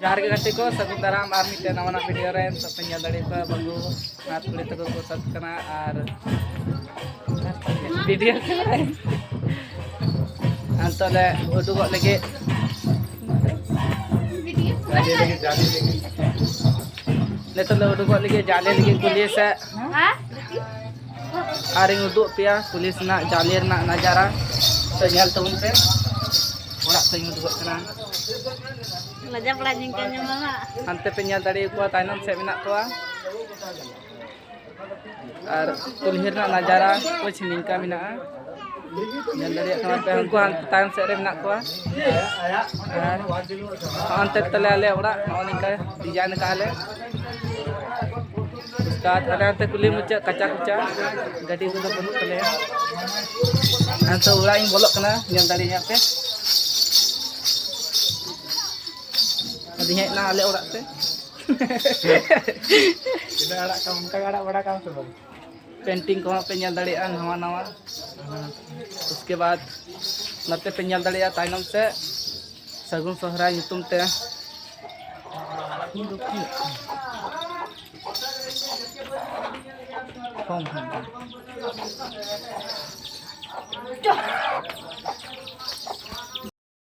Jahar ke gati ko sagut daram ar mite nawana video ren sa penyal dari ko bagu nat kulit ko sat kana ar video keren antole uduk lagi Neto le uduk lagi jale lagi pulis aring uduk pia pulis nak jalir nak najara senyal tahun pe orang sayang uduk kena Belajar pelanjangkannya mama. ante penyal dari ko tainam se minak ko ar kulhir nak najara ko chiningka minaa yang dari kamar pe hangko tainam se re minak ko ante tele ale orang nonika design ka ale Ustad ada ante kuli mucak kaca-kaca gadi ko sa puno tele anto ulah ing bolok kena yang darinya pe Adinya na ale ora te. Tidak ada kamu, kagak ada pada kamu tuh. Painting को पे ñal दाड़िया नवा नवा उसके बाद नते पे ñal दाड़िया ताइनम से सगुन सोहरा युतुम ते